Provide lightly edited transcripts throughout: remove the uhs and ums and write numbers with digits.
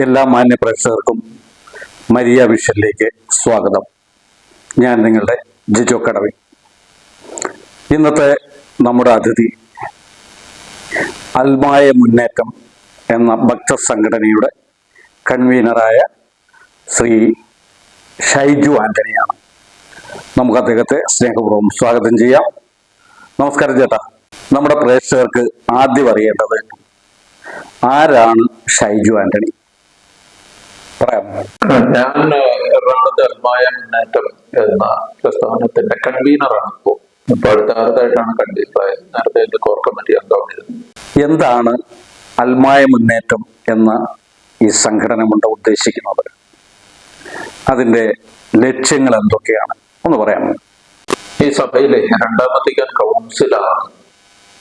എല്ലാ മാന്യ പ്രേക്ഷകർക്കും മരിയ വിഷനിലേക്ക് സ്വാഗതം. ഞാൻ നിങ്ങളുടെ ജിജോ കടവിൽ. ഇന്നത്തെ നമ്മുടെ അതിഥി അൽമായ മുന്നേറ്റം എന്ന ഭക്ത സംഘടനയുടെ കൺവീനറായ ശ്രീ ഷൈജു ആന്റണിയാണ്. നമുക്ക് അദ്ദേഹത്തെ സ്നേഹപൂർവ്വം സ്വാഗതം ചെയ്യാം. നമസ്കാരം ചേട്ടാ. നമ്മുടെ പ്രേക്ഷകർക്ക് ആദ്യം അറിയേണ്ടത് ആരാണ് ഷൈജു ആന്റണി? ഞാൻ എറണാകുളത്തെ അൽമായ മുന്നേറ്റം എന്ന പ്രസ്ഥാനത്തിന്റെ കൺവീനറാണ്. ഇപ്പൊ അടുത്തായിട്ടാണ് കൺവീനറായത്. നേരത്തെ എന്റെ കോർ കമ്മിറ്റി അംഗമായിരുന്നു. എന്താണ് അൽമായ മുന്നേറ്റം എന്ന ഈ സംഘടന കൊണ്ട് ഉദ്ദേശിക്കുന്നത്? അതിന്റെ ലക്ഷ്യങ്ങൾ എന്തൊക്കെയാണ് ഒന്ന് പറയാമോ? ഈ സഭയിലെ രണ്ടാം വത്തിക്കാൻ കൗൺസിലാണ്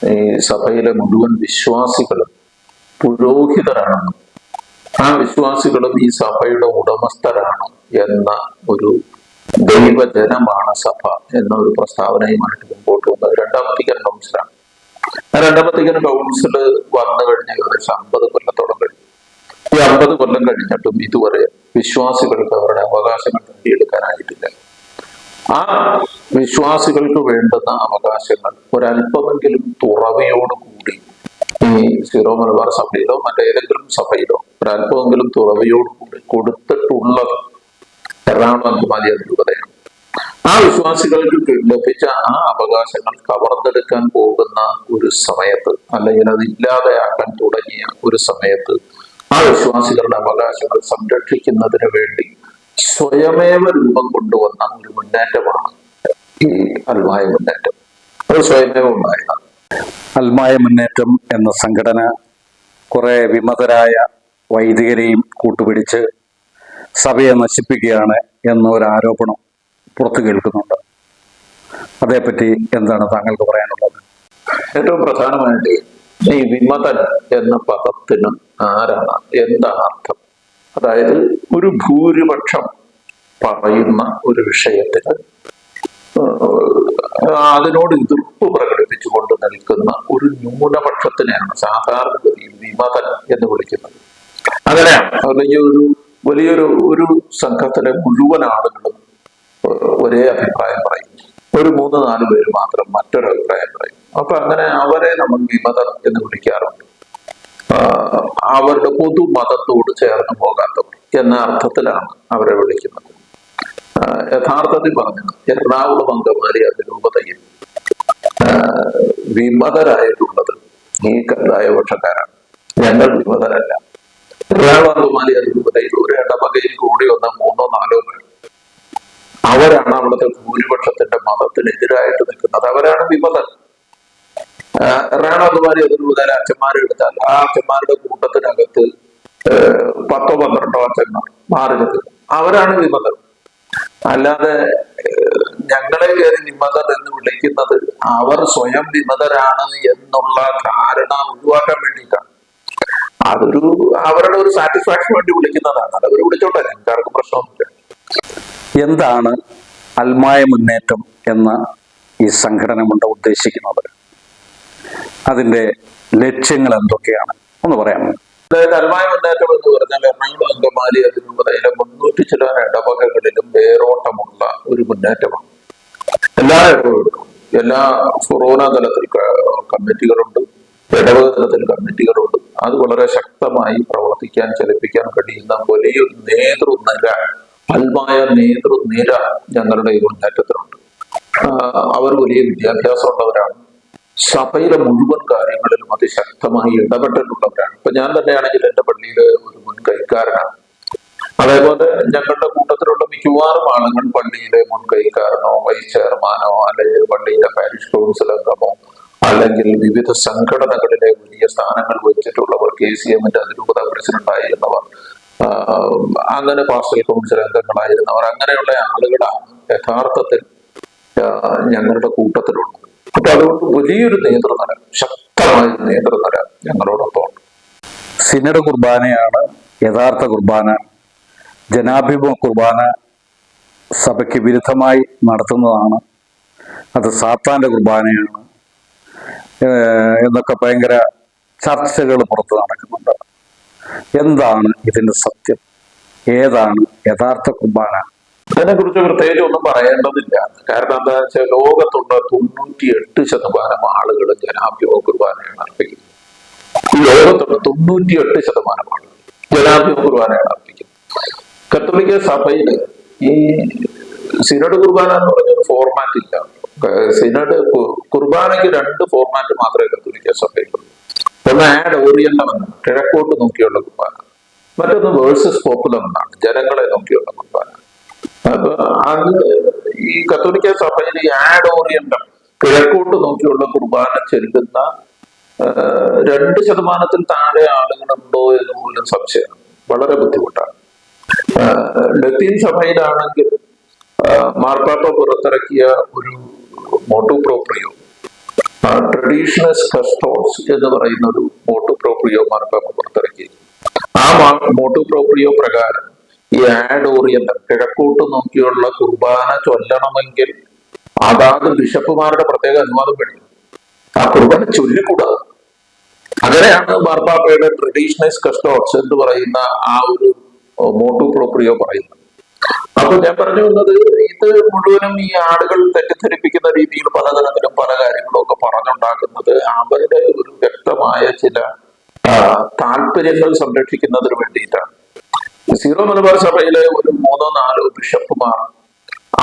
ഈ സഭയിലെ മുഴുവൻ വിശ്വാസികളും പുരോഹിതരാണെന്നും ആ വിശ്വാസികളും ഈ സഭയുടെ ഉടമസ്ഥരാണ് എന്ന ഒരു ദൈവജനമാണ് സഭ എന്ന ഒരു പ്രസ്താവനയുമായിട്ട് മുമ്പോട്ട് വന്നത് രണ്ടാം വത്തിക്കാൻ കൗൺസിലാണ്. ആ രണ്ടാം വത്തിക്കാൻ കൗൺസില് വന്നു കഴിഞ്ഞ ഏകദേശം 50 കൊല്ലത്തോളം കഴിഞ്ഞു. ഈ 50 കൊല്ലം കഴിഞ്ഞിട്ടും ഇതുവരെ വിശ്വാസികൾക്ക് അവരുടെ അവകാശങ്ങൾ നേടിയെടുക്കാനായിട്ടില്ല. ആ വിശ്വാസികൾക്ക് വേണ്ടുന്ന അവകാശങ്ങൾ ഒരല്പമെങ്കിലും തുറവിയോടുകൂടി ഈ സീറോ മലബാർ സഭയിലോ മറ്റേതെങ്കിലും സഭയിലോ ഒരല്പമെങ്കിലും തുറവിയോടുകൂടി കൊടുത്തിട്ടുള്ളത് എറണാകുളം അങ്കമാലി അതിരൂപതയാണ്. ആ വിശ്വാസികൾക്ക് ലഭിച്ച ആ അവകാശങ്ങൾ കവർന്നെടുക്കാൻ പോകുന്ന ഒരു സമയത്ത്, അല്ലെങ്കിൽ അത് ഇല്ലാതെയാക്കാൻ തുടങ്ങിയ ഒരു സമയത്ത്, ആ വിശ്വാസികളുടെ അവകാശങ്ങൾ സംരക്ഷിക്കുന്നതിന് വേണ്ടി സ്വയമേവ രൂപം കൊണ്ടുവന്ന ഒരു മുന്നേറ്റമാണ് ഈ അൽമായ മുന്നേറ്റം. അത് സ്വയമേവ ഉണ്ടായതാണ്. അൽമായ മുന്നേറ്റം എന്ന സംഘടന കുറെ വിമതരായ വൈദികരെയും കൂട്ടുപിടിച്ച് സഭയെ നശിപ്പിക്കുകയാണ് എന്നൊരു ആരോപണം പുറത്തു കേൾക്കുന്നുണ്ട്. അതേപ്പറ്റി എന്താണ് താങ്കൾക്ക് പറയാനുള്ളത്? ഏറ്റവും പ്രധാനമായിട്ട് ഈ വിമതൻ എന്ന പദത്തിന് ആരാണ്, എന്താണ് അർത്ഥം? അതായത് ഒരു ഭൂരിപക്ഷം പറയുന്ന ഒരു വിഷയത്തിന് അതിനോട് എതിർപ്പ് പ്രകടിപ്പിച്ചുകൊണ്ട് നിൽക്കുന്ന ഒരു ന്യൂനപക്ഷത്തിനെയാണ് സാധാരണഗതിയിൽ വിമതൻ എന്ന് വിളിക്കുന്നത്. അങ്ങനെയാണ്. അല്ലെങ്കിൽ വലിയൊരു സംഘത്തിലെ മുഴുവൻ ആളുകളും ഒരേ അഭിപ്രായം പറയും, ഒരു 3-4 പേര് മാത്രം മറ്റൊരു അഭിപ്രായം പറയും. അപ്പൊ അങ്ങനെ അവരെ നമ്മൾ വിമതർ എന്ന് വിളിക്കാറുണ്ട്. അവരുടെ പൊതുമതത്തോട് ചേർന്ന് പോകാത്തവർ എന്ന അർത്ഥത്തിലാണ് അവരെ വിളിക്കുന്നത്. യഥാർത്ഥത്തിൽ പറഞ്ഞത് എറണാകുളം അങ്കമാലി അതിരൂപതയിൽ വിമതരായിട്ടുള്ളത് ഈ കന്തായപക്ഷക്കാരാണ്. ഞങ്ങൾ വിമതരല്ല. എറണാകുളം അങ്കമാലി അതിരൂപതയിൽ ഒരു ഇടവകയിൽ കൂടി വന്ന 3-4 പേർ, അവരാണ് അവിടുത്തെ ഭൂരിപക്ഷത്തിന്റെ മതത്തിനെതിരായിട്ട് നിൽക്കുന്നത്. അവരാണ് വിമതർ. എറണാകുളം അങ്കമാലി അതിരൂപതയിലെ അച്ഛന്മാരെടുത്താൽ ആ അച്ഛന്മാരുടെ കൂട്ടത്തിനകത്ത് 10-12 അച്ഛന്മാർ മാറി നിൽക്കുന്നു. അവരാണ് വിമതർ. അല്ലാതെ ഞങ്ങളെ കയറി വിമതർ എന്ന് വിളിക്കുന്നത് അവർ സ്വയം വിമതരാണ് എന്നുള്ള ധാരണ ഒഴിവാക്കാൻ വേണ്ടിയിട്ടാണ്. അവരുടെ ഒരു സാറ്റിസ്ഫാക്ഷൻ വേണ്ടി വിളിക്കുന്നതാണ്. അതവർ വിളിച്ചോട്ടെ, ഞങ്ങൾക്ക് ആർക്കും പ്രശ്നമൊന്നുമില്ല. എന്താണ് അൽമായ മുന്നേറ്റം എന്ന ഈ സംഘടന കൊണ്ട് ഉദ്ദേശിക്കുന്നത്? അതിന്റെ ലക്ഷ്യങ്ങൾ എന്തൊക്കെയാണ് ഒന്ന് പറയാമോ? അതായത് അൽമായ മുന്നേറ്റം എന്ന് പറഞ്ഞാൽ എറണാകുളം അങ്കമാലി അതിരൂപതയിലെ 300 ചില ഇടവകകളിലും വേരോട്ടമുള്ള ഒരു മുന്നേറ്റമാണ്. എല്ലാ ഇടവകകളും, എല്ലാ കൊറോണ തലത്തിൽ കമ്മിറ്റികളുണ്ട്, ഇടവക തലത്തിൽ കമ്മിറ്റികളുണ്ട്. അത് വളരെ ശക്തമായി പ്രവർത്തിക്കാൻ ചലിപ്പിക്കാൻ കഴിയുന്ന വലിയൊരു നേതൃനിര, അൽമായ നേതൃനിര ഞങ്ങളുടെ ഈ മുന്നേറ്റത്തിലുണ്ട്. അവർ വലിയ വിദ്യാഭ്യാസമുള്ളവരാണ്. സഭയിലെ മുഴുവൻ കാര്യങ്ങളിലും അതിശക്തമായി ഇടപെട്ടിട്ടുള്ളവരാണ്. ഇപ്പൊ ഞാൻ തന്നെയാണെങ്കിൽ എന്റെ പള്ളിയിലെ ഒരു മുൻ കൈക്കാരനാണ്. അതേപോലെ ഞങ്ങളുടെ കൂട്ടത്തിലുള്ള മിക്കവാറും ആളുകൾ പള്ളിയിലെ മുൻ കൈക്കാരനോ വൈസ് ചെയർമാനോ അല്ലെങ്കിൽ പള്ളിയിലെ പാരിഷ് കൗൺസിൽ അംഗമോ അല്ലെങ്കിൽ വിവിധ സംഘടനകളിലെ വലിയ സ്ഥാനങ്ങൾ വഹിച്ചിട്ടുള്ളവർ, KCM-ന്റെ അതിരൂപത പ്രസിഡന്റ് ആയിരുന്നവർ, അങ്ങനെ പാസ്റ്റൽ കൗൺസിൽ അംഗങ്ങളായിരുന്നവർ, അങ്ങനെയുള്ള ആളുകളാണ് യഥാർത്ഥത്തിൽ ഞങ്ങളുടെ കൂട്ടത്തിലുള്ളത്. അപ്പൊ അതുകൊണ്ട് വലിയൊരു നേതൃനിര, ശക്തമായ നേതൃനിര ഞങ്ങളോടൊപ്പം. സിനഡ് കുർബാനയാണ് യഥാർത്ഥ കുർബാന. ജനാഭിമുഖ കുർബാന സഭയ്ക്ക് വിരുദ്ധമായി നടത്തുന്നതാണ്. അത് സാത്താന്റെ കുർബാനയാണ് എന്നൊക്കെ ഭയങ്കര ചർച്ചകൾ പുറത്ത് നടക്കുന്നുണ്ട്. എന്താണ് ഇതിന്റെ സത്യം? ഏതാണ് യഥാർത്ഥ കുർബാന? അതിനെ കുറിച്ച് പ്രത്യേകിച്ച് ഒന്നും പറയേണ്ടതില്ല. കാരണം എന്താ വെച്ചാൽ ലോകത്തുള്ള 98% ആളുകൾ ജനാഭിമുഖ കുർബാനയാണ് അർപ്പിക്കുന്നത്. ഈ ലോകത്തുള്ള 98% ആളുകൾ ജനാഭിമുഖ കുർബാനയാണ് അർപ്പിക്കുന്നത്. കത്തോലിക്ക സഭയില് ഈ സിനഡ് കുർബാന എന്ന് പറഞ്ഞൊരു ഫോർമാറ്റ് ഇല്ല. സിനഡ് കുർബാനയ്ക്ക് 2 ഫോർമാറ്റ് മാത്രമേ കത്തോലിക്ക സഭയിലുള്ളൂ. ഒന്ന് ആഡ് ഓറിയന്റം എന്നാണ്, കിഴക്കോട്ട് നോക്കിയുള്ള കുർബാന. മറ്റൊന്ന് വേഴ്സസ് പോപ്പുലർ എന്നാണ്, ജനങ്ങളെ നോക്കിയുള്ള കുർബാന. അപ്പൊ അത് ഈ കത്തോലിക്ക സഭയിൽ ഈ ആഡ് ഓറിയന്റം, കിഴക്കോട്ട് നോക്കിയുള്ള കുർബാന ചെല്ലുന്ന 2% താഴെ ആളുകളുണ്ടോ എന്ന് പോലും സംശയമാണ്. വളരെ ബുദ്ധിമുട്ടാണ്. ലത്തീൻ സഭയിലാണെങ്കിൽ മാർപ്പാപ്പ പുറത്തിറക്കിയ ഒരു മോട്ടു പ്രോപ്രിയോ, ട്രഡീഷണൽ കസ്റ്റോഡ്സ് എന്ന് പറയുന്ന ഒരു മോട്ടു പ്രോപ്രിയോ മാർപ്പാപ്പ പുറത്തിറക്കി. ആ മോട്ടു പ്രോപ്രിയോ പ്രകാരം ഈ ആഡ് ഓറിയന്റം, കിഴക്കോട്ട് നോക്കിയുള്ള കുർബാന ചൊല്ലണമെങ്കിൽ അതാത് ബിഷപ്പുമാരുടെ പ്രത്യേക അനുവാദം വേണം. ആ കുർബാന ചൊല്ലിക്കൂടാതെ. അങ്ങനെയാണ് മാർപ്പാപ്പയുടെ ട്രഡീഷണൽ കസ്റ്റോഡ്സ് എന്ന് പറയുന്ന ആ ഒരു മോട്ടു പ്രോപ്രിയോ പറയുന്നത്. അപ്പൊ ഞാൻ പറഞ്ഞു വന്നത്, ഇത് മുഴുവനും ഈ ആളുകൾ തെറ്റിദ്ധരിപ്പിക്കുന്ന രീതിയിൽ പലതരത്തിലും പല കാര്യങ്ങളും ഒക്കെ പറഞ്ഞുണ്ടാക്കുന്നത് അവരുടെ ഒരു വ്യക്തമായ ചില താല്പര്യങ്ങൾ സംരക്ഷിക്കുന്നതിന് വേണ്ടിയിട്ടാണ്. സീറോ മലബാർ സഭയിലെ ഒരു 3-4 ബിഷപ്പുമാർ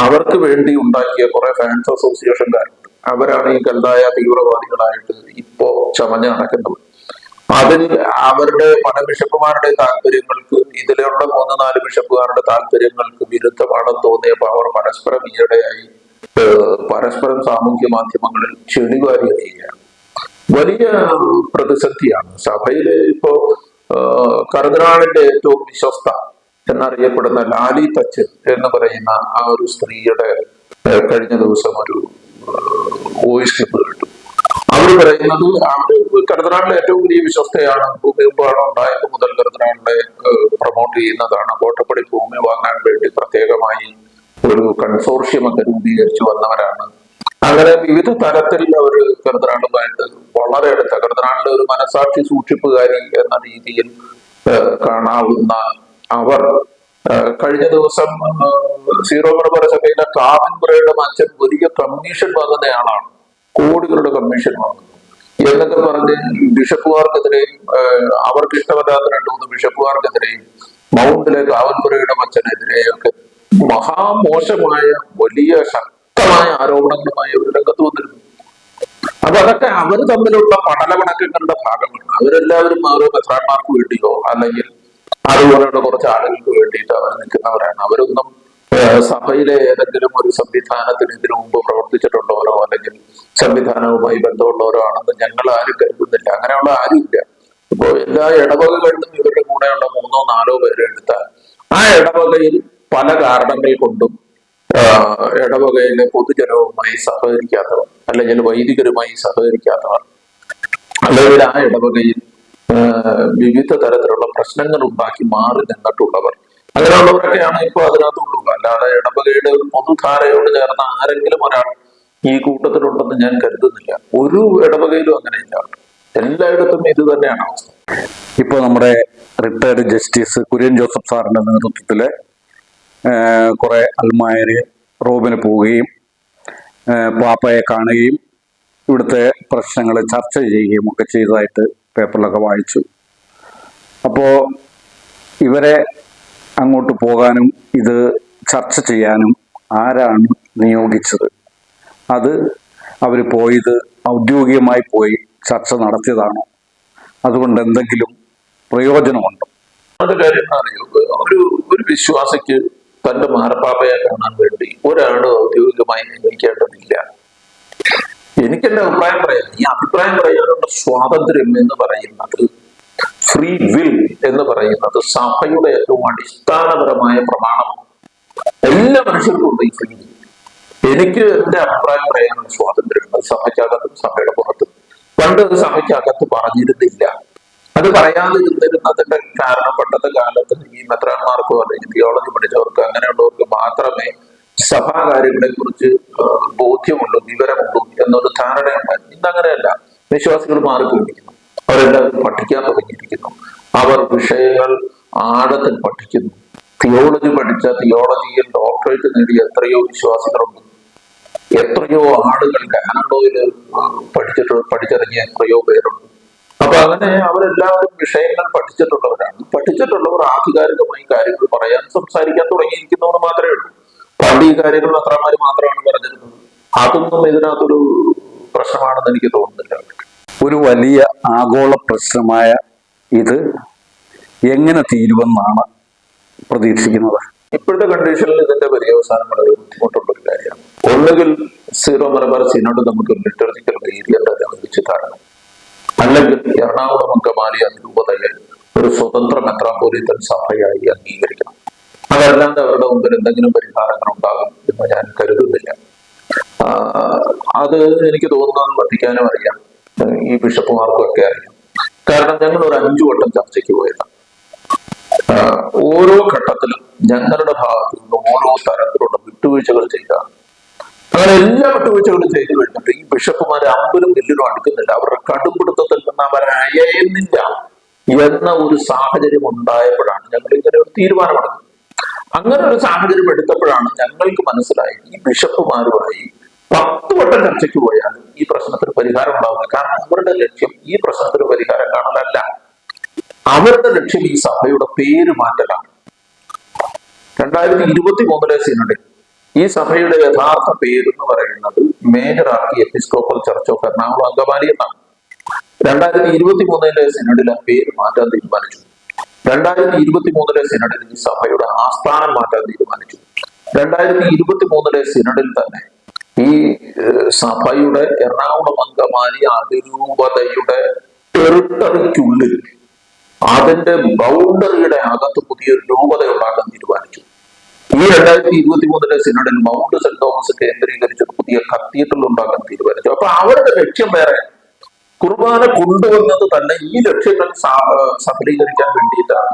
അവർക്ക് വേണ്ടി ഉണ്ടാക്കിയ കുറെ ഫാൻസ് അസോസിയേഷൻകാരുണ്ട്. അവരാണ് ഈ കൽതായ തീവ്രവാദികളായിട്ട് ഇപ്പോ ചമഞ്ഞ് നടക്കുന്നത്. അതിൽ അവരുടെ പല ബിഷപ്പുമാരുടെ താല്പര്യങ്ങൾക്ക്, ഇതിലുള്ള 3-4 ബിഷപ്പുകാരുടെ താല്പര്യങ്ങൾക്ക് വിരുദ്ധമാണെന്ന് തോന്നിയപ്പോൾ അവർ പരസ്പരം ഈയിടെയായി പരസ്പരം സാമൂഹ്യ മാധ്യമങ്ങളിൽ ചെളിവാരി എറിയുകയാണ്. വലിയ പ്രതിസന്ധിയാണ് സഭയിലെ. ഇപ്പോ കർദിനാളിന്റെ ഏറ്റവും വിശ്വസ്ത എന്നറിയപ്പെടുന്ന ലാലി തച്ചൻ എന്ന് പറയുന്ന ആ ഒരു സ്ത്രീയുടെ കഴിഞ്ഞ ദിവസം ഒരു വോയിസ് ക്ലിപ്പ് കേട്ടു. അവർ പറയുന്നത് കർദിനാളിന്റെ ഏറ്റവും വലിയ വിശ്വസ്തയാണ്. ഭൂമിപാഠം ഉണ്ടായത് മുതൽ കർദിനാളിനെ പ്രൊമോട്ട് ചെയ്യുന്നതാണ്. കോട്ടപ്പടി ഭൂമി വാങ്ങാൻ വേണ്ടി പ്രത്യേകമായി ഒരു കൺസോർഷ്യം രൂപീകരിച്ചു വന്നവരാണ്. അങ്ങനെ വിവിധ തരത്തിൽ അവർ കർദിനാളുമായിട്ട് വളരെ അടുത്ത, കർദിനാളിന്റെ ഒരു മനസാക്ഷി സൂക്ഷിപ്പുകാരി എന്ന രീതിയിൽ കാണാവുന്ന അവർ കഴിഞ്ഞ ദിവസം സീറോ മലബാർ സഭയിലെ കാവൻപുരയുടെ അച്ഛൻ വലിയ കമ്മീഷൻ വാങ്ങുന്നയാളാണ്, കോടികളുടെ കമ്മീഷൻ വാങ്ങുന്നു എന്നൊക്കെ പറഞ്ഞ് ബിഷപ്പുകാർക്കെതിരെയും അവർക്ക് ഇഷ്ടമല്ലാത്ത 2-3 ബിഷപ്പുകാർക്കെതിരെയും മൗണ്ടിലെ കാവൻപുരയുടെ അച്ഛനെതിരെയൊക്കെ മഹാമോശമായ വലിയ ശക്തമായ ആരോപണങ്ങളുമായി ഒരു രംഗത്ത് വന്നിരുന്നു. അപ്പൊ അതൊക്കെ അവർ തമ്മിലുള്ള പടലപിണക്കങ്ങളുടെ ഭാഗമാണ്. അവരെല്ലാവരും ഓരോ മെത്രാന്മാർക്ക് വേണ്ടിയോ അല്ലെങ്കിൽ അതുപോലെയുള്ള കുറച്ച് ആളുകൾക്ക് വേണ്ടിയിട്ട് അവർ നിൽക്കുന്നവരാണ്. അവരൊന്നും സഭയിലെ ഏതെങ്കിലും ഒരു സംവിധാനത്തിന് ഇതിനു മുമ്പ് പ്രവർത്തിച്ചിട്ടുള്ളവരോ അല്ലെങ്കിൽ സംവിധാനവുമായി ബന്ധമുള്ളവരോ ആണെന്ന് ഞങ്ങൾ ആരും കരുതുന്നില്ല. അങ്ങനെയുള്ള ആരുമില്ല. ഇപ്പോ എല്ലാ ഇടവകകളിലും ഇവരുടെ കൂടെയുള്ള 3-4 പേരെ എടുത്താൽ ആ ഇടവകയിൽ പല കാരണങ്ങൾ കൊണ്ടും ഇടവകയിലെ പൊതുജനവുമായി സഹകരിക്കാത്തവർ, അല്ലെങ്കിൽ വൈദികരുമായി സഹകരിക്കാത്തവർ, അല്ലെങ്കിൽ ആ ഇടവകയിൽ വിവിധ തരത്തിലുള്ള പ്രശ്നങ്ങൾ ഉണ്ടാക്കി മാറി നിന്നിട്ടുള്ളവർ, അങ്ങനെയുള്ളവരൊക്കെയാണ് ഇപ്പൊ അതിനകത്തുള്ളൂ. അല്ലാതെ ഇടവകയുടെ ഒരു പൊതുധാരയോട് ചേർന്ന ആരെങ്കിലും ഒരാൾ ഈ കൂട്ടത്തിലുണ്ടെന്ന് ഞാൻ കരുതുന്നില്ല. ഒരു ഇടവകയിലും അങ്ങനെയില്ല. എല്ലായിടത്തും ഇത് തന്നെയാണ് അവസ്ഥ. ഇപ്പോൾ നമ്മുടെ റിട്ടയർഡ് ജസ്റ്റിസ് കുര്യൻ ജോസഫ് സാറിന്റെ നേതൃത്വത്തില് കുറെ അൽമായര് റോമിന് പോവുകയും പാപ്പയെ കാണുകയും ഇവിടുത്തെ പ്രശ്നങ്ങൾ ചർച്ച ചെയ്യുകയും ഒക്കെ ചെയ്തതായിട്ട് പേപ്പറിലൊക്കെ വായിച്ചു. അപ്പോൾ ഇവരെ അങ്ങോട്ട് പോകാനും ഇത് ചർച്ച ചെയ്യാനും ആരാണ് നിയോഗിച്ചത്? അത് അവർ പോയത് ഔദ്യോഗികമായി പോയി ചർച്ച നടത്തിയതാണോ? അതുകൊണ്ട് എന്തെങ്കിലും പ്രയോജനമുണ്ടോ? അത് കാര്യം അറിയോ, ഒരു വിശ്വാസിക്ക് തന്റെ മാർപ്പാപ്പയെ കാണാൻ വേണ്ടി ഒരാളും ഔദ്യോഗികമായി നിയമിക്കേണ്ടതില്ല. എനിക്കെന്റെ അഭിപ്രായം പറയാം. ഈ അഭിപ്രായം പറയാനുള്ള സ്വാതന്ത്ര്യം എന്ന് പറയുന്നത്, ഫ്രീ വിൽ എന്ന് പറയുന്നത് സഭയുടെ ഏറ്റവും അടിസ്ഥാനപരമായ പ്രമാണമാണ്. എല്ലാ മനുഷ്യർക്കും ഉണ്ട് ഈ ഫ്രീ വിൽ. എനിക്ക് എന്റെ അഭിപ്രായം പറയാനുള്ള സ്വാതന്ത്ര്യമുണ്ട്, സഭയ്ക്കകത്തും സഭയുടെ പുറത്തും. പണ്ട് സഭയ്ക്കകത്ത് പറഞ്ഞിരുന്നില്ല. അത് പറയാതിരുന്നിരുന്നതിന്റെ കാരണം പണ്ടത്തെ കാലത്ത് ഈ മെത്രാന്മാർക്കോ അല്ലെങ്കിൽ തിയോളജി പഠിച്ചവർക്ക് അങ്ങനെയുള്ളവർക്ക് മാത്രമേ സഭാകാര്യങ്ങളെ കുറിച്ച് ബോധ്യമുള്ളൂ, വിവരമുള്ളൂ എന്നൊരു ധാരണയുണ്ടായിരുന്നു. ഇന്നങ്ങനെയല്ല. വിശ്വാസികൾ മാറിക്കൊണ്ടിരിക്കുന്നു, അവരെല്ലാവരും പഠിക്കാൻ തുടങ്ങിയിരിക്കുന്നു. അവർ വിഷയങ്ങൾ ആഴത്തിൽ പഠിക്കുന്നു. തിയോളജി പഠിച്ച തിയോളജിയിൽ ഡോക്ടറേറ്റ് നേടിയ എത്രയോ വിശ്വാസികളുണ്ട്. എത്രയോ ആളുകൾ കാനഡയിൽ പഠിച്ചിറങ്ങിയ എത്രയോ പേരുണ്ട്. അപ്പൊ അങ്ങനെ അവരെല്ലാവരും വിഷയങ്ങൾ പഠിച്ചിട്ടുള്ളവരാണ്. പഠിച്ചിട്ടുള്ളവർ ആധികാരികമായി കാര്യങ്ങൾ പറയാൻ സംസാരിക്കാൻ തുടങ്ങിയിരിക്കുന്നു എന്ന് മാത്രമേ ഉള്ളൂ. പണ്ട് ഈ കാര്യങ്ങൾ അത്രമാര് മാത്രമാണ് പറഞ്ഞിരുന്നത്. അതൊന്നും ഇതിനകത്തൊരു പ്രശ്നമാണെന്ന് എനിക്ക് തോന്നുന്നില്ല. ഒരു വലിയ ആഗോള പ്രശ്നമായ ഇത് എങ്ങനെ തീരുമെന്നാണ് പ്രതീക്ഷിക്കുന്നത്? ഇപ്പോഴത്തെ കണ്ടീഷനിൽ ഇതിന്റെ പര്യവസാനം വളരെ ബുദ്ധിമുട്ടുള്ള ഒരു കാര്യമാണ്. ഒന്നുകിൽ സീറോ മലബാർ സിനോഡ് നമുക്ക് ലിറ്റർജിക്കൽ വേരിയന്റ് അനുവദിച്ച് തരണം, അല്ലെങ്കിൽ എറണാകുളം അങ്കമാലി അതിരൂപതയെ ഒരു സ്വതന്ത്ര മെത്രാപ്പോലീത്തൻ സഭയായി അംഗീകരിക്കണം. അതല്ലാതെ അവരുടെ മുമ്പിൽ എന്തെങ്കിലും പരിഹാരങ്ങൾ ഉണ്ടാകും എന്ന് ഞാൻ കരുതുന്നില്ല. അത് എനിക്ക് തോന്നുന്നത് വത്തിക്കാനും അറിയാം, ഈ ബിഷപ്പുമാർക്കും ഒക്കെ അറിയാം. കാരണം ഞങ്ങൾ ഒരു 5 വട്ടം ചർച്ചയ്ക്ക് പോയതാണ്. ഓരോ ഘട്ടത്തിലും ഞങ്ങളുടെ ഭാഗത്തു നിന്ന് ഓരോ തരത്തിലുള്ള വിട്ടുവീഴ്ചകൾ ചെയ്താണ്. അങ്ങനെ എല്ലാ വിട്ടുവീഴ്ചകളും ചെയ്തു കഴിഞ്ഞിട്ട് ഈ ബിഷപ്പുമാരെ 50 മില്യനും അടുക്കുന്നില്ല. അവരുടെ കടുംപിടുത്തത്തിൽ നിന്ന് അവർ അയയുന്നില്ല എന്ന ഒരു സാഹചര്യം ഉണ്ടായപ്പോഴാണ് ഞങ്ങൾ ഇങ്ങനെ ഒരു തീരുമാനമെടുത്തത്. അങ്ങനെ ഒരു സാഹചര്യം എടുത്തപ്പോഴാണ് ഞങ്ങൾക്ക് മനസ്സിലായി ഈ ബിഷപ്പുമാരുമായി 10 വട്ടം ചർച്ചയ്ക്ക് പോയാലും ഈ പ്രശ്നത്തിന് പരിഹാരം ഉണ്ടാവില്ല. കാരണം അവരുടെ ലക്ഷ്യം ഈ പ്രശ്നത്തിന് പരിഹാരം കാണലല്ല. അവരുടെ ലക്ഷ്യം ഈ സഭയുടെ പേര് മാറ്റലാണ്. 2023 സിനഡിൽ ഈ സഭയുടെ യഥാർത്ഥ പേരെന്ന് പറയുന്നത് Major Archiepiscopal Church of Ernakulam Angamaly എന്നാണ്. 2023 സിനഡിൽ ആ പേര് മാറ്റാൻ തീരുമാനിച്ചു. 2023 സിനഡിൽ ഈ സഭയുടെ ആസ്ഥാനം മാറ്റാൻ തീരുമാനിച്ചു. 2023 സിനഡിൽ തന്നെ ഈ സഭയുടെ എറണാകുളം അങ്കമാലി അതിരൂപതയുടെ ടെറിട്ടറിക്കുള്ളിൽ അതിന്റെ ബൗണ്ടറിയുടെ അകത്ത് പുതിയൊരു രൂപത ഉണ്ടാക്കാൻ തീരുമാനിച്ചു. ഈ 2023 സിനഡിൽ മൗണ്ട് സെന്റ് തോമസ് കേന്ദ്രീകരിച്ച് പുതിയ കത്തീഡ്രൽ ഉണ്ടാക്കാൻ തീരുമാനിച്ചു. അപ്പൊ അവരുടെ ലക്ഷ്യം വേറെ. കുർബാന കൊണ്ടുവന്നത് തന്നെ ഈ ലക്ഷ്യങ്ങൾ സഫലീകരിക്കാൻ വേണ്ടിയിട്ടാണ്.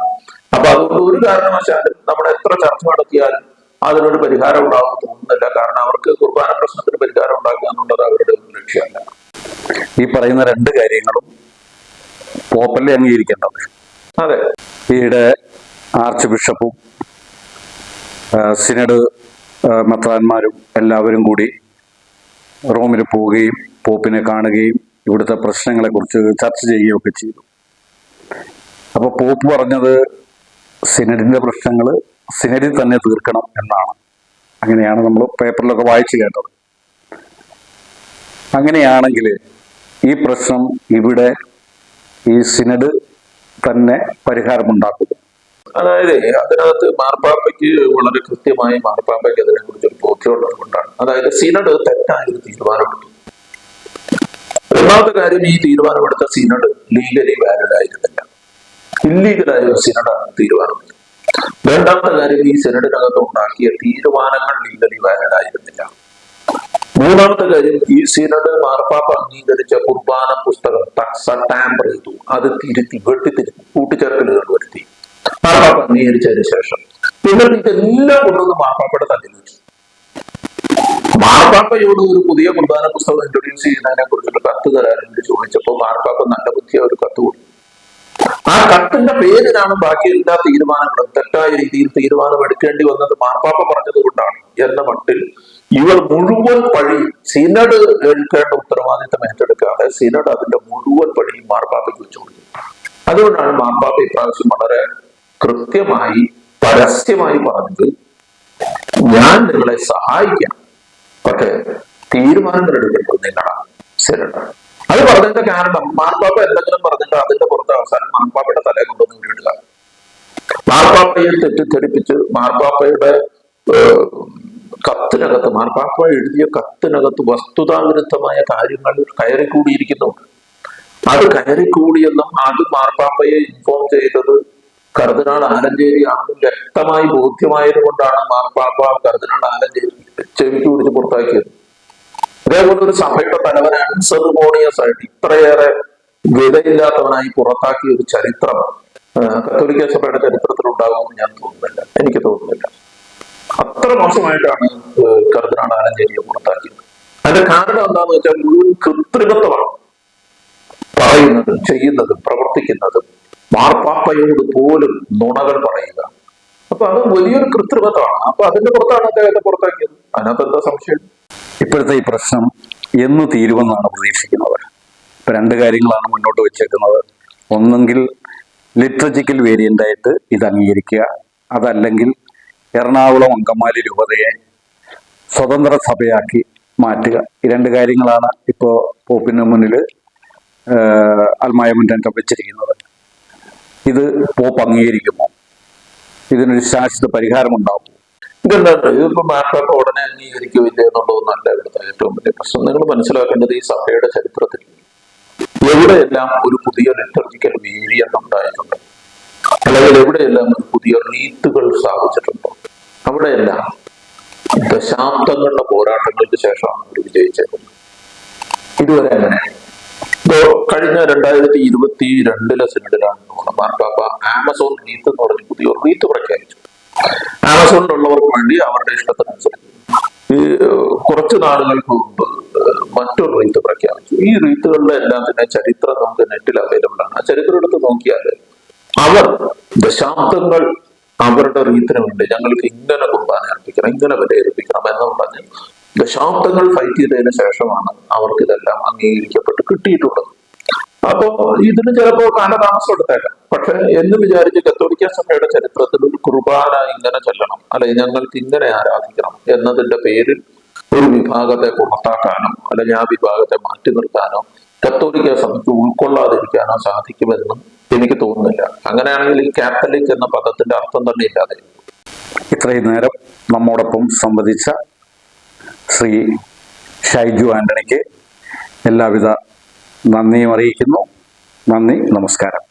അപ്പൊ അതുകൊണ്ട് ഒരു കാരണവശാലും നമ്മൾ എത്ര ചർച്ച നടത്തിയാലും അതിനൊരു പരിഹാരം ഉണ്ടാകുമെന്ന് തോന്നുന്നില്ല. കാരണം അവർക്ക് കുർബാന പ്രശ്നത്തിന് പരിഹാരം ഉണ്ടാക്കുക എന്നുള്ളത് അവരുടെ ഒരു ലക്ഷ്യമല്ല. ഈ പറയുന്ന 2 കാര്യങ്ങളും പോപ്പല്ലേ അംഗീകരിക്കേണ്ടത്. അതെ, ഈയിടെ ആർച്ച് ബിഷപ്പും സിനഡ് മെത്രാന്മാരും എല്ലാവരും കൂടി റോമിൽ പോവുകയും പോപ്പിനെ കാണുകയും ഇവിടുത്തെ പ്രശ്നങ്ങളെക്കുറിച്ച് ചർച്ച ചെയ്യുകയൊക്കെ ചെയ്തു. അപ്പോൾ പോപ്പ് പറഞ്ഞത് സിനഡിന്റെ പ്രശ്നങ്ങൾ സിനഡിൽ തന്നെ തീർക്കണം എന്നാണ്. അങ്ങനെയാണ് നമ്മൾ പേപ്പറിലൊക്കെ വായിച്ചു കേട്ടത്. അങ്ങനെയാണെങ്കിൽ ഈ പ്രശ്നം ഇവിടെ ഈ സിനഡ് തന്നെ പരിഹാരമുണ്ടാക്കും. അതായത് അതിനകത്ത് മാർപ്പാപ്പയ്ക്ക് വളരെ കൃത്യമായി മാർപ്പാപ്പയ്ക്ക് അതിനെ കുറിച്ചൊരു ബോധ്യമുള്ളത് കൊണ്ടാണ്. അതായത് സിനഡ് തെറ്റായൊരു തീരുമാനമെടുത്തു. ഒന്നാമത്തെ കാര്യം, ഈ തീരുമാനമെടുത്ത സിനഡ് ലീഗലി വാലിഡ് ആയിരുന്നില്ല. ഇല്ലീഗലായ ഒരു സിനഡാണ് തീരുമാനമെടുത്തത്. രണ്ടാമത്തെ കാര്യം, ഈ സിനഡിനകത്ത് ഉണ്ടാക്കിയ തീരുമാനങ്ങൾ ലീഗലി വാലിഡ് ആയിരുന്നില്ല. മൂന്നാമത്തെ കാര്യം, ഈ സിനഡ് മാർപ്പാപ്പ അംഗീകരിച്ച കുർബാന പുസ്തകം ടാമ്പർ ചെയ്തു, അത് തിരുത്തി വെട്ടിത്തിരുത്തി കൂട്ടിച്ചേർക്കലുകൾ വരുത്തി മാർപ്പാപ്പ അംഗീകരിച്ചതിന് ശേഷം പിന്നെ ഇതെല്ലാം കൊണ്ടുവന്ന് മാർപ്പാപ്പയുടെ തലയിൽ വെച്ചു. മാർപ്പാപ്പയോട് ഒരു പുതിയ കുർബാന പുസ്തകം ഇൻട്രൊഡ്യൂസ് ചെയ്യുന്നതിനെ കുറിച്ചുള്ള കത്ത് തരാനെന്ന് ചോദിച്ചപ്പോൾ മാർപ്പാപ്പ നല്ല ബുദ്ധിയ ഒരു കത്ത് കൊടുത്തു. ആ കത്തിന്റെ പേരിലാണ് ബാക്കി എല്ലാ തീരുമാനങ്ങളും തെറ്റായ രീതിയിൽ തീരുമാനം എടുക്കേണ്ടി വന്നത് മാർപ്പാപ്പ പറഞ്ഞത് കൊണ്ടാണ് എന്ന മട്ടിൽ ഇവർ മുഴുവൻ പഴി സിനഡ് എടുക്കേണ്ട ഉത്തരവാദിത്തം ഏറ്റെടുക്കാതെ സിനഡ് അതിന്റെ മുഴുവൻ പഴിയും മാർപ്പാപ്പയ്ക്ക് വെച്ചു കൊടുത്തു. അതുകൊണ്ടാണ് മാർപ്പാപ്പ ഇപ്രാവശ്യം വളരെ കൃത്യമായി പരസ്യമായി പറഞ്ഞത്, ഞാൻ നിങ്ങളെ സഹായിക്കാം, പക്ഷെ തീരുമാനങ്ങൾ എടുക്കേണ്ടത് നിങ്ങളാണ്, സിനഡാണ്. അത് പറഞ്ഞതിന്റെ കാരണം മാർപ്പാപ്പ എന്തെങ്കിലും പറഞ്ഞിട്ട് അതിന്റെ പുറത്ത് അവസാനം മാർപ്പാപ്പയുടെ തലയെ കൊണ്ടൊന്നും ഇടുക, മാർപ്പാപ്പയെ തെറ്റിദ്ധരിപ്പിച്ച് മാർപ്പാപ്പയുടെ കത്തിനകത്ത്, മാർപ്പാപ്പ എഴുതിയ കത്തിനകത്ത് വസ്തുതാവിരുദ്ധമായ കാര്യങ്ങൾ കയറിക്കൂടിയിരിക്കുന്നുണ്ട്. അത് കയറിക്കൂടിയെന്നും അത് മാർപ്പാപ്പയെ ഇൻഫോം ചെയ്തത് കർദിനാൾ ആലഞ്ചേരിയാണെന്നും വ്യക്തമായി ബോധ്യമായത് കൊണ്ടാണ് മാർപ്പാപ്പ കർദിനാൾ ആലഞ്ചേരി ചെവിക്ക് പിടിച്ച് പുറത്താക്കിയത്. അതേപോലെ ഒരു സഭയുടെ തലവനെ അൺസെറിമോണിയസ് ആയിട്ട് ഇത്രയേറെ വിലയില്ലാത്തവനായി പുറത്താക്കിയ ഒരു ചരിത്രം കത്തോലിക്ക സഭയുടെ ചരിത്രത്തിൽ ഉണ്ടാകുമെന്ന് ഞാൻ തോന്നുന്നില്ല, എനിക്ക് തോന്നുന്നില്ല. അത്ര മോശമായിട്ടാണ് കർദിനാൾ ആലഞ്ചേരിയെ പുറത്താക്കിയത്. അതിന്റെ കാരണം എന്താണെന്ന് വെച്ചാൽ മുഴുവൻ കൃത്രിമത്വമാണ് പറയുന്നതും ചെയ്യുന്നതും പ്രവർത്തിക്കുന്നതും. മാർപ്പാപ്പയോട് പോലും നുണകൾ പറയുക. അപ്പൊ അത് വലിയൊരു കൃത്രിമത്വമാണ്. അപ്പൊ അതിന്റെ പുറത്താണ് അദ്ദേഹത്തെ പുറത്താക്കിയത്. അതിനകത്ത് എന്താ സംശയം? ഇപ്പോഴത്തെ ഈ പ്രശ്നം എന്ന് തീരുമെന്നാണ് പ്രതീക്ഷിക്കുന്നത്? ഇപ്പൊ രണ്ട് കാര്യങ്ങളാണ് മുന്നോട്ട് വെച്ചേക്കുന്നത്. ഒന്നെങ്കിൽ ലിറ്റർജിക്കൽ വേരിയന്റ് ആയിട്ട് ഇത് അംഗീകരിക്കുക, അതല്ലെങ്കിൽ എറണാകുളം അങ്കമാലി രൂപതയെ സ്വതന്ത്ര സഭയാക്കി മാറ്റുക. ഈ രണ്ട് കാര്യങ്ങളാണ് ഇപ്പോൾ പോപ്പിന് മുന്നിൽ അൽമായ മുന്നേറ്റം വെച്ചിരിക്കുന്നത്. ഇത് പോപ്പ് അംഗീകരിക്കുമോ? ഇതിനൊരു ശാശ്വത പരിഹാരമുണ്ടാവും? ഇതിപ്പോ മാർപ്പാപ്പ ഉടനെ അംഗീകരിക്കുകയില്ല എന്നുള്ളതൊന്നല്ല ഇവിടുത്തെ ഏറ്റവും വലിയ പ്രശ്നം. നിങ്ങൾ മനസ്സിലാക്കേണ്ടത് ഈ സഭയുടെ ചരിത്രത്തിൽ എവിടെയെല്ലാം ഒരു പുതിയ ലിറ്റർജിക്കൽ വേരിയന്റ് ഉണ്ടായിട്ടുണ്ട്, അല്ലെങ്കിൽ എവിടെയെല്ലാം ഒരു പുതിയ റീത്തുകൾ സ്ഥാപിച്ചിട്ടുണ്ടോ, അവിടെയെല്ലാം ദശാബ്ദങ്ങളുടെ പോരാട്ടങ്ങൾക്ക് ശേഷമാണ് അവർ വിജയിച്ചേക്കുന്നത്. ഇതുവരെ അങ്ങനെ കഴിഞ്ഞ 2022 സിനഡിലാണ് മാർപ്പാപ്പ ആമസോൺ റീത്ത് എന്ന് പറഞ്ഞ് പുതിയ റീത്ത് പ്രഖ്യാപിച്ചു. ആമസോണിലുള്ളവർക്ക് വേണ്ടി അവരുടെ ഇഷ്ടത്തിനനുസരിച്ച് ഈ കുറച്ച് നാളുകൾക്ക് മുമ്പ് മറ്റൊരു റീത്ത് പ്രഖ്യാപിച്ചു. ഈ റീത്തുകളുടെ എല്ലാം തന്നെ ചരിത്രം നമുക്ക് നെറ്റിൽ അവൈലബിൾ ആണ്. ആ ചരിത്രം എടുത്ത് നോക്കിയാൽ അവർ ദശാബ്ദങ്ങൾ അവരുടെ റീത്തിന് വേണ്ടി ഞങ്ങൾക്ക് ഇങ്ങനെ കുർബാന അർപ്പിക്കണം, ഇങ്ങനെ വിലയിരുപ്പിക്കണം എന്ന് പറഞ്ഞ് ദശാബ്ദങ്ങൾ ഫൈറ്റ് ചെയ്തതിന് ശേഷമാണ് അവർക്ക് ഇതെല്ലാം അംഗീകരിക്കപ്പെട്ട് കിട്ടിയിട്ടുള്ളത്. അപ്പോ ഇതിന് ചിലപ്പോ കാലതാമസം എടുത്തേക്കാം. പക്ഷെ എന്ന് വിചാരിച്ച് കത്തോലിക്ക സഭയുടെ ചരിത്രത്തിൽ ഒരു കുർബാന ഇങ്ങനെ ചെല്ലണം, അല്ലെങ്കിൽ ഞങ്ങൾക്ക് ഇങ്ങനെ ആരാധിക്കണം എന്നതിന്റെ പേരിൽ ഒരു വിഭാഗത്തെ പുറത്താക്കാനോ അല്ലെങ്കിൽ ആ വിഭാഗത്തെ മാറ്റി നിർത്താനോ കത്തോലിക്ക സഭയ്ക്ക് ഉൾക്കൊള്ളാതിരിക്കാനോ സാധിക്കുമെന്നും എനിക്ക് തോന്നുന്നില്ല. അങ്ങനെയാണെങ്കിൽ ഈ കാത്തലിക് എന്ന പദത്തിന്റെ അർത്ഥം തന്നെ ഇല്ലാതെ. ഇത്രയും നേരം നമ്മോടൊപ്പം സംവദിച്ച ശ്രീ ഷൈജു ആന്റണിക്ക് എല്ലാവിധ നന്ദിയും അറിയിക്കുന്നു. നന്ദി, നമസ്കാരം.